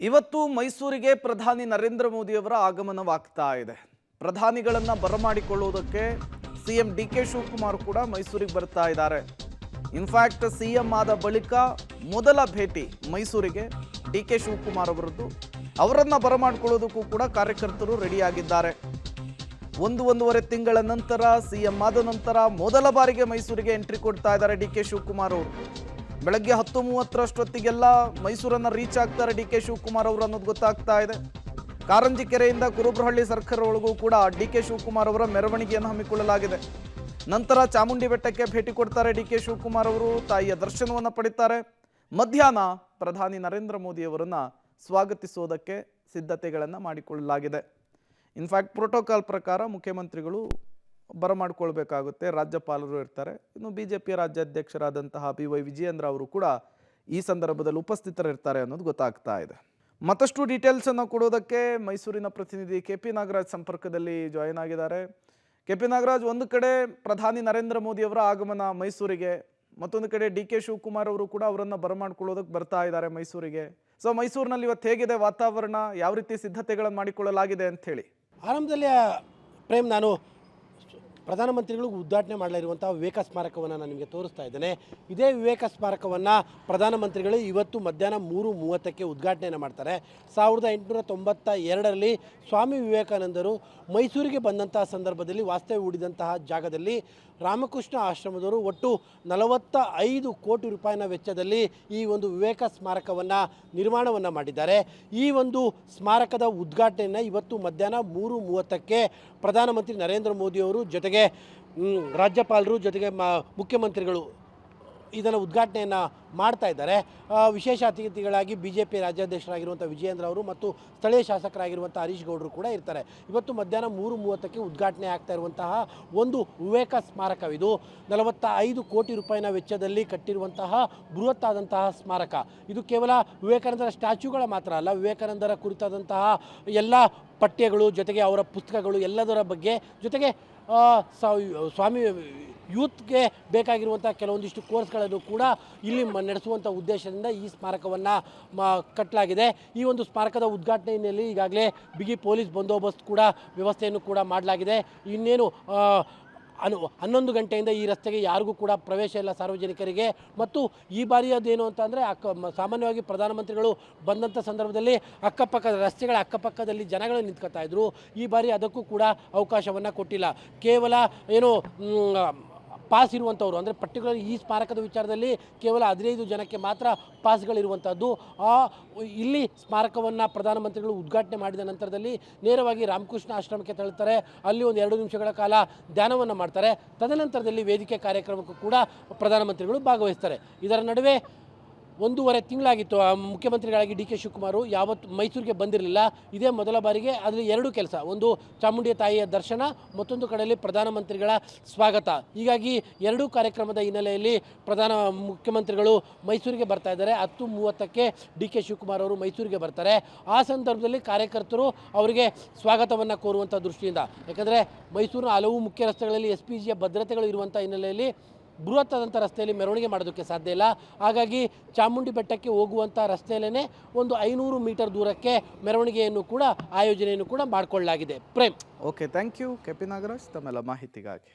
ಇವತ್ತು ಮೈಸೂರಿಗೆ ಪ್ರಧಾನಿ ನರೇಂದ್ರ ಮೋದಿಯವರ ಆಗಮನವಾಗ್ತಾ ಇದೆ. ಪ್ರಧಾನಿಗಳನ್ನ ಬರಮಾಡಿಕೊಳ್ಳುವುದಕ್ಕೆ ಸಿಎಂ ಡಿ.ಕೆ. ಶಿವಕುಮಾರ್ ಕೂಡ ಮೈಸೂರಿಗೆ ಬರ್ತಾ ಇದ್ದಾರೆ. ಇನ್ಫ್ಯಾಕ್ಟ್ ಸಿಎಂ ಆದ ಬಳಿಕ ಮೊದಲ ಭೇಟಿ ಮೈಸೂರಿಗೆ ಡಿ.ಕೆ. ಶಿವಕುಮಾರ್ ಅವರದ್ದು. ಅವರನ್ನ ಬರಮಾಡಿಕೊಳ್ಳೋದಕ್ಕೂ ಕೂಡ ಕಾರ್ಯಕರ್ತರು ರೆಡಿಯಾಗಿದ್ದಾರೆ. ಒಂದೂವರೆ ತಿಂಗಳ ನಂತರ ಸಿಎಂ ಆದ ನಂತರ ಮೊದಲ ಬಾರಿಗೆ ಮೈಸೂರಿಗೆ ಎಂಟ್ರಿ ಕೊಡ್ತಾ ಇದ್ದಾರೆ ಡಿ.ಕೆ. ಶಿವಕುಮಾರ್ ಅವರು. ಬೆಳಗ್ಗೆ 10:30 ಮೈಸೂರನ್ನ ರೀಚ್ ಆಗ್ತಾರೆ ಡಿ.ಕೆ. ಶಿವಕುಮಾರ್ ಅವರು ಅನ್ನೋದು ಗೊತ್ತಾಗ್ತಾ ಇದೆ. ಕಾರಂಜಿ ಕೆರೆಯಿಂದ ಕುರುಬ್ರಹಳ್ಳಿ ಸರ್ಕಲ್ ಒಳಗೂ ಕೂಡ ಡಿ.ಕೆ. ಶಿವಕುಮಾರ್ ಅವರ ಮೆರವಣಿಗೆಯನ್ನು ಹಮ್ಮಿಕೊಳ್ಳಲಾಗಿದೆ. ನಂತರ ಚಾಮುಂಡಿ ಬೆಟ್ಟಕ್ಕೆ ಭೇಟಿ ಕೊಡ್ತಾರೆ ಡಿ.ಕೆ. ಶಿವಕುಮಾರ್ ಅವರು. ತಾಯಿಯ ದರ್ಶನವನ್ನು ಪಡಿತಾರೆ. ಮಧ್ಯಾಹ್ನ ಪ್ರಧಾನಿ ನರೇಂದ್ರ ಮೋದಿ ಅವರನ್ನ ಸ್ವಾಗತಿಸೋದಕ್ಕೆ ಸಿದ್ಧತೆಗಳನ್ನು ಮಾಡಿಕೊಳ್ಳಲಾಗಿದೆ. ಇನ್ಫ್ಯಾಕ್ಟ್ ಪ್ರೋಟೋಕಾಲ್ ಪ್ರಕಾರ ಮುಖ್ಯಮಂತ್ರಿಗಳು ಬರಮಾಡಿಕೊಳ್ಬೇಕಾಗುತ್ತೆ. ರಾಜ್ಯಪಾಲರು ಇರ್ತಾರೆ. ಇನ್ನು ಬಿಜೆಪಿಯ ರಾಜ್ಯಾಧ್ಯಕ್ಷರಾದಂತಹ ಬಿ.ವೈ. ವಿಜಯೇಂದ್ರ ಅವರು ಕೂಡ ಈ ಸಂದರ್ಭದಲ್ಲಿ ಉಪಸ್ಥಿತರಿರ್ತಾರೆ ಅನ್ನೋದು ಗೊತ್ತಾಗ್ತಾ ಇದೆ. ಮತ್ತಷ್ಟು ಡೀಟೇಲ್ಸ್ ಅನ್ನು ಕೊಡೋದಕ್ಕೆ ಮೈಸೂರಿನ ಪ್ರತಿನಿಧಿ ಕೆ.ಪಿ. ನಾಗರಾಜ್ ಸಂಪರ್ಕದಲ್ಲಿ ಜಾಯಿನ್ ಆಗಿದ್ದಾರೆ. ಕೆ.ಪಿ. ನಾಗರಾಜ್, ಒಂದು ಕಡೆ ಪ್ರಧಾನಿ ನರೇಂದ್ರ ಮೋದಿ ಅವರ ಆಗಮನ ಮೈಸೂರಿಗೆ, ಮತ್ತೊಂದು ಕಡೆ ಡಿ.ಕೆ. ಶಿವಕುಮಾರ್ ಅವರು ಕೂಡ ಅವರನ್ನ ಬರಮಾಡಿಕೊಳ್ಳೋದಕ್ಕೆ ಬರ್ತಾ ಇದ್ದಾರೆ ಮೈಸೂರಿಗೆ. ಸೊ ಮೈಸೂರಿನಲ್ಲಿ ಇವತ್ತು ಹೇಗಿದೆ ವಾತಾವರಣ, ಯಾವ ರೀತಿ ಸಿದ್ಧತೆಗಳನ್ನು ಮಾಡಿಕೊಳ್ಳಲಾಗಿದೆ ಅಂತ ಹೇಳಿ? ಆರಂಭದಲ್ಲಿ ಪ್ರೇಮ್, ನಾನು ಪ್ರಧಾನಮಂತ್ರಿಗಳಿಗೂ ಉದ್ಘಾಟನೆ ಮಾಡಲಿರುವಂಥ ವಿವೇಕ ಸ್ಮಾರಕವನ್ನು ನಾನು ನಿಮಗೆ ತೋರಿಸ್ತಾ ಇದ್ದೇನೆ. ಇದೇ ವಿವೇಕ ಸ್ಮಾರಕವನ್ನು ಪ್ರಧಾನಮಂತ್ರಿಗಳು ಇವತ್ತು ಮಧ್ಯಾಹ್ನ 3:30ಕ್ಕೆ ಉದ್ಘಾಟನೆಯನ್ನು ಮಾಡ್ತಾರೆ. 1892ರಲ್ಲಿ ಸ್ವಾಮಿ ವಿವೇಕಾನಂದರು ಮೈಸೂರಿಗೆ ಬಂದಂತಹ ಸಂದರ್ಭದಲ್ಲಿ ವಾಸ್ತವ್ಯ ಹೂಡಿದಂತಹ ಜಾಗದಲ್ಲಿ ರಾಮಕೃಷ್ಣ ಆಶ್ರಮದವರು ಒಟ್ಟು 45 ಕೋಟಿ ರೂಪಾಯಿನ ವೆಚ್ಚದಲ್ಲಿ ಈ ಒಂದು ವಿವೇಕ ಸ್ಮಾರಕವನ್ನು ನಿರ್ಮಾಣವನ್ನು ಮಾಡಿದ್ದಾರೆ. ಈ ಒಂದು ಸ್ಮಾರಕದ ಉದ್ಘಾಟನೆಯನ್ನು ಇವತ್ತು ಮಧ್ಯಾಹ್ನ 3:30ಕ್ಕೆ ಪ್ರಧಾನಮಂತ್ರಿ ನರೇಂದ್ರ ಮೋದಿಯವರು ಜೊತೆಗೆ ರಾಜ್ಯಪಾಲರು ಜೊತೆಗೆ ಮುಖ್ಯಮಂತ್ರಿಗಳು ಇದನ್ನು ಉದ್ಘಾಟನೆಯನ್ನು ಮಾಡ್ತಾ ಇದ್ದಾರೆ. ವಿಶೇಷ ಅತಿಥಿಗಳಾಗಿ BJP ರಾಜ್ಯಾಧ್ಯಕ್ಷರಾಗಿರುವಂಥ ವಿಜಯೇಂದ್ರ ಅವರು ಮತ್ತು ಸ್ಥಳೀಯ ಶಾಸಕರಾಗಿರುವಂಥ ಹರೀಶ್ ಗೌಡರು ಕೂಡ ಇರ್ತಾರೆ. ಇವತ್ತು ಮಧ್ಯಾಹ್ನ 3:30ಕ್ಕೆ ಉದ್ಘಾಟನೆ ಆಗ್ತಾ ಇರುವಂತಹ ಒಂದು ವಿವೇಕ ಸ್ಮಾರಕವಿದು. 45 ಕೋಟಿ ರೂಪಾಯಿನ ವೆಚ್ಚದಲ್ಲಿ ಕಟ್ಟಿರುವಂತಹ ಬೃಹತ್ತಾದಂತಹ ಸ್ಮಾರಕ. ಇದು ಕೇವಲ ವಿವೇಕಾನಂದರ ಸ್ಟ್ಯಾಚ್ಯೂಗಳ ಮಾತ್ರ ಅಲ್ಲ, ವಿವೇಕಾನಂದರ ಕುರಿತಾದಂತಹ ಎಲ್ಲ ಪಠ್ಯಗಳು ಜೊತೆಗೆ ಅವರ ಪುಸ್ತಕಗಳು ಎಲ್ಲದರ ಬಗ್ಗೆ, ಜೊತೆಗೆ ಸ್ವಾಮಿ ಯೂತ್ಗೆ ಬೇಕಾಗಿರುವಂಥ ಕೆಲವೊಂದಿಷ್ಟು ಕೋರ್ಸ್ಗಳನ್ನು ಕೂಡ ಇಲ್ಲಿ ನಡೆಸುವಂಥ ಉದ್ದೇಶದಿಂದ ಈ ಸ್ಮಾರಕವನ್ನು ಕಟ್ಟಲಾಗಿದೆ. ಈ ಒಂದು ಸ್ಮಾರಕದ ಉದ್ಘಾಟನೆ ಹಿನ್ನೆಲೆಯಲ್ಲಿ ಈಗಾಗಲೇ ಬಿಗಿ ಪೊಲೀಸ್ ಬಂದೋಬಸ್ತ್ ಕೂಡ ವ್ಯವಸ್ಥೆಯನ್ನು ಕೂಡ ಮಾಡಲಾಗಿದೆ. ಇನ್ನೇನು 11 ಗಂಟೆಯಿಂದ ಈ ರಸ್ತೆಗೆ ಯಾರಿಗೂ ಕೂಡ ಪ್ರವೇಶ ಇಲ್ಲ ಸಾರ್ವಜನಿಕರಿಗೆ. ಮತ್ತು ಈ ಬಾರಿಯದೇನು ಅಂತಂದರೆ ಸಾಮಾನ್ಯವಾಗಿ ಪ್ರಧಾನಮಂತ್ರಿಗಳು ಬಂದಂಥ ಸಂದರ್ಭದಲ್ಲಿ ಅಕ್ಕಪಕ್ಕದ ರಸ್ತೆಗಳ ಅಕ್ಕಪಕ್ಕದಲ್ಲಿ ಜನಗಳು ನಿಂತ್ಕೊತಾ ಇದ್ರು. ಈ ಬಾರಿ ಅದಕ್ಕೂ ಕೂಡ ಅವಕಾಶವನ್ನು ಕೊಟ್ಟಿಲ್ಲ. ಕೇವಲ ಏನು ಪಾಸ್ ಇರುವಂಥವ್ರು, ಅಂದರೆ ಪರ್ಟಿಕ್ಯುಲರ್ ಈ ಸ್ಮಾರಕದ ವಿಚಾರದಲ್ಲಿ ಕೇವಲ 15 ಜನಕ್ಕೆ ಮಾತ್ರ ಪಾಸ್ಗಳಿರುವಂಥದ್ದು. ಇಲ್ಲಿ ಸ್ಮಾರಕವನ್ನು ಪ್ರಧಾನಮಂತ್ರಿಗಳು ಉದ್ಘಾಟನೆ ಮಾಡಿದ ನಂತರದಲ್ಲಿ ನೇರವಾಗಿ ರಾಮಕೃಷ್ಣ ಆಶ್ರಮಕ್ಕೆ ತೆರಳುತ್ತಾರೆ. ಅಲ್ಲಿ ಒಂದು 2 ನಿಮಿಷಗಳ ಕಾಲ ಧ್ಯಾನವನ್ನು ಮಾಡ್ತಾರೆ. ತದನಂತರದಲ್ಲಿ ವೇದಿಕೆ ಕಾರ್ಯಕ್ರಮಕ್ಕೂ ಕೂಡ ಪ್ರಧಾನಮಂತ್ರಿಗಳು ಭಾಗವಹಿಸ್ತಾರೆ. ಇದರ ನಡುವೆ 1.5 ತಿಂಗಳಾಗಿತ್ತು ಮುಖ್ಯಮಂತ್ರಿಗಳಾಗಿ ಡಿ.ಕೆ. ಶಿವಕುಮಾರ್ ಯಾವತ್ತು ಮೈಸೂರಿಗೆ ಬಂದಿರಲಿಲ್ಲ. ಇದೇ ಮೊದಲ ಬಾರಿಗೆ ಅದರಲ್ಲಿ 2 ಕೆಲಸ, ಒಂದು ಚಾಮುಂಡಿ ತಾಯಿಯ ದರ್ಶನ, ಮತ್ತೊಂದು ಕಡೆಯಲ್ಲಿ ಪ್ರಧಾನಮಂತ್ರಿಗಳ ಸ್ವಾಗತ. ಹೀಗಾಗಿ 2 ಕಾರ್ಯಕ್ರಮದ ಹಿನ್ನೆಲೆಯಲ್ಲಿ ಮುಖ್ಯಮಂತ್ರಿಗಳು ಮೈಸೂರಿಗೆ ಬರ್ತಾ ಇದ್ದಾರೆ. 10:30ಕ್ಕೆ ಡಿ.ಕೆ. ಶಿವಕುಮಾರ್ ಅವರು ಮೈಸೂರಿಗೆ ಬರ್ತಾರೆ. ಆ ಸಂದರ್ಭದಲ್ಲಿ ಕಾರ್ಯಕರ್ತರು ಅವರಿಗೆ ಸ್ವಾಗತವನ್ನು ಕೋರುವಂಥ ದೃಷ್ಟಿಯಿಂದ, ಯಾಕಂದರೆ ಮೈಸೂರಿನ ಹಲವು ಮುಖ್ಯ ರಸ್ತೆಗಳಲ್ಲಿ SPGಯ ಭದ್ರತೆಗಳು ಇರುವಂಥ ಹಿನ್ನೆಲೆಯಲ್ಲಿ ಬೃಹತ್ತಾದಂಥ ರಸ್ತೆಯಲ್ಲಿ ಮೆರವಣಿಗೆ ಮಾಡೋದಕ್ಕೆ ಸಾಧ್ಯ ಇಲ್ಲ. ಹಾಗಾಗಿ ಚಾಮುಂಡಿ ಬೆಟ್ಟಕ್ಕೆ ಹೋಗುವಂಥ ರಸ್ತೆಯಲ್ಲೇ ಒಂದು 500 ಮೀಟರ್ ದೂರಕ್ಕೆ ಮೆರವಣಿಗೆಯನ್ನು ಕೂಡ ಆಯೋಜನೆಯನ್ನು ಕೂಡ ಮಾಡಿಕೊಳ್ಳಲಾಗಿದೆ. Prem. Okay, thank you K P. Nagaraj ತಮ್ಮೆಲ್ಲ ಮಾಹಿತಿಗಾಗಿ.